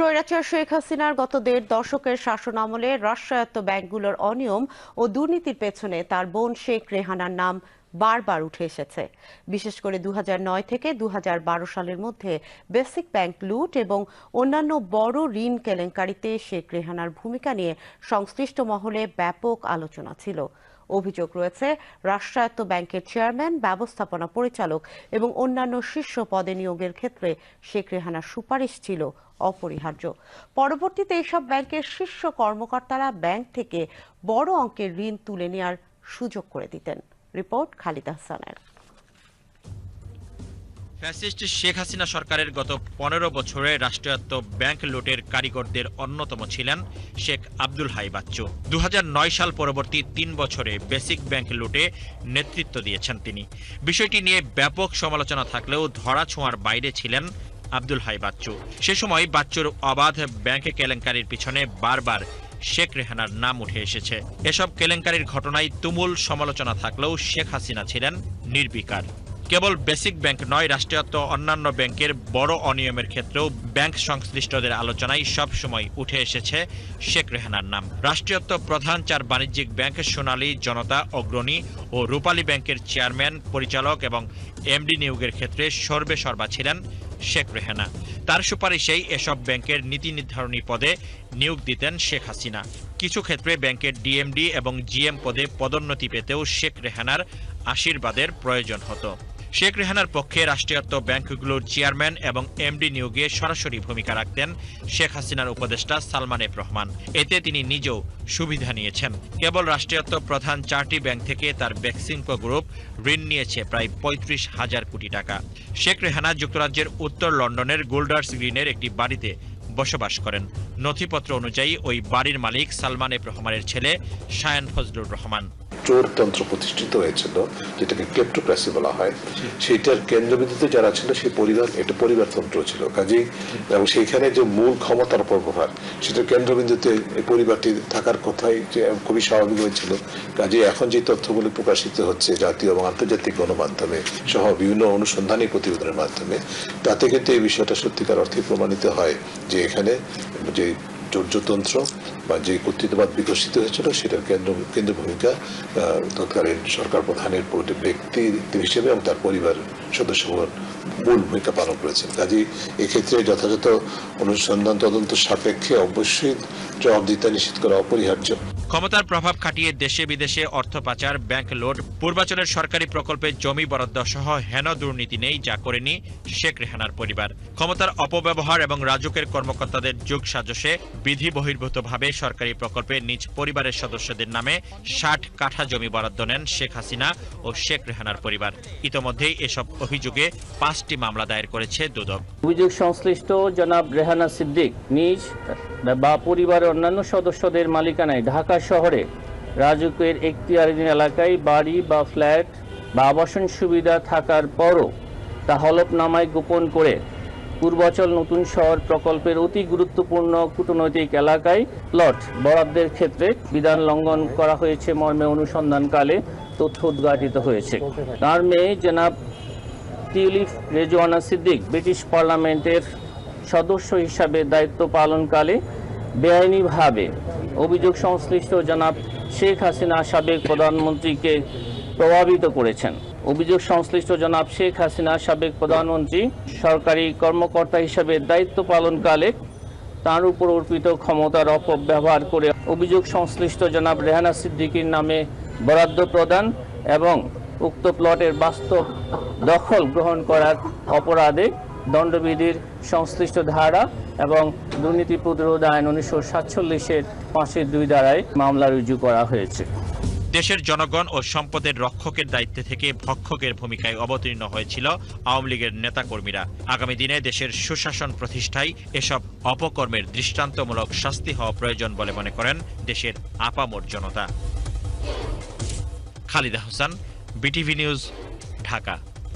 স্বৈরাচার শেখ হাসিনার গত ১.৫ দশকের শাসনামলে রাষ্ট্রায়ত্ত ব্যাংকগুলোর অনিয়ম ও দুর্নীতির পেছনে তার বোন শেখ রেহানার নাম বারবার উঠে এসেছে। বিশেষ করে ২০০৯ থেকে ২০১২ সালের মধ্যে বেসিক ব্যাংক লুট এবং অন্যান্য বড় ঋণ কেলেঙ্কারিতে শেখ রেহানার ভূমিকা নিয়ে সংশ্লিষ্ট মহলে ব্যাপক আলোচনা ছিল। অভিযোগ রয়েছে, রাষ্ট্রায়ত্ত ব্যাংকের চেয়ারম্যান, ব্যবস্থাপনা পরিচালক এবং অন্যান্য শীর্ষ পদে নিয়োগের ক্ষেত্রে শেখ রেহানার সুপারিশ ছিল অপরিহার্য। পরবর্তীতে এসব ব্যাংকের শীর্ষ কর্মকর্তারা ব্যাংক থেকে বড় অঙ্কের ঋণ তুলে নেওয়ার সুযোগ করে দিতেন। রিপোর্ট খালিদ হাসানের। ফ্যাসিস্ট শেখ হাসিনা সরকারের গত ১৫ বছরে রাষ্ট্রায়ত্ত ব্যাংক লুটের কারিগরদের অন্যতম ছিলেন শেখ আব্দুল হাই বাচ্চু। ২০০৯ সাল পরবর্তী ৩ বছরে বেসিক ব্যাংক লুটে নেতৃত্ব দিয়েছেন তিনি। বিষয়টি নিয়ে ব্যাপক সমালোচনা থাকলেও ধরাছোঁয়ার বাইরে ছিলেন আব্দুল হাই বাচ্চু। সে সময় বাচ্চুর অবাধ ব্যাংক কেলেঙ্কারির পিছনে বারবার শেখ রেহানার নাম উঠে এসেছে। এসব কেলেঙ্কারির ঘটনায় তুমুল সমালোচনা থাকলেও শেখ হাসিনা ছিলেন নির্বিকার। কেবল বেসিক ব্যাংক নয়, রাষ্ট্রায়ত্ত অন্যান্য ব্যাংকের বড় অনিয়মের ক্ষেত্রেও ব্যাংক সংশ্লিষ্টদের আলোচনায় সবসময় উঠে এসেছে শেখ রেহানার নাম। রাষ্ট্রায়ত্ত প্রধান ৪ বাণিজ্যিক ব্যাংক সোনালী, জনতা, অগ্রণী ও রূপালী ব্যাংকের চেয়ারম্যান, পরিচালক এবং এমডি নিয়োগের ক্ষেত্রে সর্বেসর্বা ছিলেন শেখ রেহানা। তার সুপারিশেই এসব ব্যাংকের নীতি নির্ধারণী পদে নিয়োগ দিতেন শেখ হাসিনা। কিছু ক্ষেত্রে ব্যাংকের ডিএমডি এবং জিএম পদে পদোন্নতি পেতেও শেখ রেহানার আশীর্বাদের প্রয়োজন হতো। শেখ রেহানার পক্ষে রাষ্ট্রায়ত্ত ব্যাংকগুলোর চেয়ারম্যান এবং এমডি নিয়োগে সরাসরি ভূমিকা রাখতেন শেখ হাসিনার উপদেষ্টা সালমান এফ রহমান। এতে তিনি নিজেও সুবিধা নিয়েছেন। কেবল রাষ্ট্রায়ত্ত প্রধান ৪টি ব্যাংক থেকে তার বেক্সিমকো গ্রুপ ঋণ নিয়েছে প্রায় ৩৫,০০০ কোটি টাকা। শেখ রেহানা যুক্তরাজ্যের উত্তর লন্ডনের গোল্ডার্স গ্রিনের একটি বাড়িতে বসবাস করেন। নথিপত্র অনুযায়ী ওই বাড়ির মালিক সালমান এফ রহমানের ছেলে শায়ান ফজলুর রহমান। চোরতন্ত্র প্রতিষ্ঠিত হয়েছিল, যেটাকে ক্লেপ্টোক্রেসি বলা হয়, সেইটার কেন্দ্রবিন্দুতে যারা ছিল সেই পরিবার, এটা পরিবারতন্ত্র ছিল কাজেই, এবং সেইখানে যে মূল ক্ষমতার অপপ্রভাব, সেটার কেন্দ্রবিন্দুতে এই পরিবারটি থাকার কথাই যে খুবই স্বাভাবিক হয়েছিল। কাজেই এখন যে তথ্যগুলি প্রকাশিত হচ্ছে জাতীয় এবং আন্তর্জাতিক গণমাধ্যমে সহ বিভিন্ন অনুসন্ধানী প্রতিবেদনের মাধ্যমে, তাতে কিন্তু এই বিষয়টা সত্যিকার অর্থে প্রমাণিত হয় যে এখানে যে চৌর্যতন্ত্র বা যে কর্তৃত্ববাদ বিকশিত হয়েছিল সেটার কেন্দ্র ভূমিকা তৎকালীন সরকার প্রধানের ব্যক্তি হিসেবে এবং তার পরিবার সদস্যগণ মূল ভূমিকা পালন করেছেন। কাজেই এক্ষেত্রে যথাযথ অনুসন্ধান তদন্ত সাপেক্ষে অবশ্যই জবাবদিহিতা নিশ্চিত করা অপরিহার্য। ক্ষমতার প্রভাব খাটিয়ে দেশে বিদেশে অর্থ পাচার, ব্যাংক লুট, পূর্বাচলের সরকারি প্রকল্পে জমি বরাদ্দ সহ হেন দুর্নীতি নেই যা করেনি শেখ রেহানার পরিবার। ক্ষমতার অপব্যবহার এবং রাজুকের কর্মকর্তাদের যোগ সাজসে বিধি বহির্ভূতভাবে সরকারি প্রকল্পে নিজ পরিবারের সদস্যদের নামে ৬০ কাঠা জমি বরাদ্দ নেন শেখ হাসিনা ও শেখ রেহানার পরিবার। ইতোমধ্যেই এসব অভিযোগে ৫টি মামলা দায়ের করেছে দুদক। অভিযোগ সংশ্লিষ্ট জনাব রেহানা সিদ্দিক নিজ বা পরিবারের অন্যান্য সদস্যদের মালিকানায় ঢাকা শহরে রাজুকের এখতিয়ারীন এলাকায় বাড়ি বা ফ্ল্যাট বা আবাসন সুবিধা থাকার পরও তা হলফনামায় গোপন করে পূর্বাচল নতুন শহর প্রকল্পের অতি গুরুত্বপূর্ণ কূটনৈতিক এলাকায় প্লট বরাদ্দের ক্ষেত্রে বিধান লঙ্ঘন করা হয়েছে মর্মে অনুসন্ধানকালে তথ্য উদ্ঘাটিত হয়েছে। তার মেয়ে জনাব টিউলিপ রেজওয়ানা সিদ্দিক ব্রিটিশ পার্লামেন্টের সদস্য হিসাবে দায়িত্ব পালনকালে বেআইনিভাবে অভিযোগ সংশ্লিষ্ট জনাব শেখ হাসিনা সাবেক প্রধানমন্ত্রীকে প্রভাবিত করেছেন। অভিযোগ সংশ্লিষ্ট জনাব শেখ হাসিনা সাবেক প্রধানমন্ত্রী সরকারি কর্মকর্তা হিসাবে দায়িত্ব পালনকালে তার উপর অর্পিত ক্ষমতার অপব্যবহার করে অভিযোগ সংশ্লিষ্ট জনাব রেহানা সিদ্দিকীর নামে বরাদ্দ প্রদান এবং উক্ত প্লটের বাস্তব দখল গ্রহণ করার অপরাধে দণ্ডবিধির সংশ্লিষ্ট ধারা এবং দুর্নীতি প্রতিরোধ আইন ১৯৪৭-এর ৫-২ ধারায় মামলা রুজু করা হয়েছে। দেশের জনগণ ও সম্পদের রক্ষকের দায়িত্বে থেকে ভক্ষকের ভূমিকায় অবতীর্ণ হয়েছিল আওয়ামী লীগের নেতাকর্মীরা। আগামী দিনে দেশের সুশাসন প্রতিষ্ঠায় এসব অপকর্মের দৃষ্টান্তমূলক শাস্তি হওয়া প্রয়োজন বলে মনে করেন দেশের আপামর জনতা। Khalid Hasan, BTV news, Dhaka.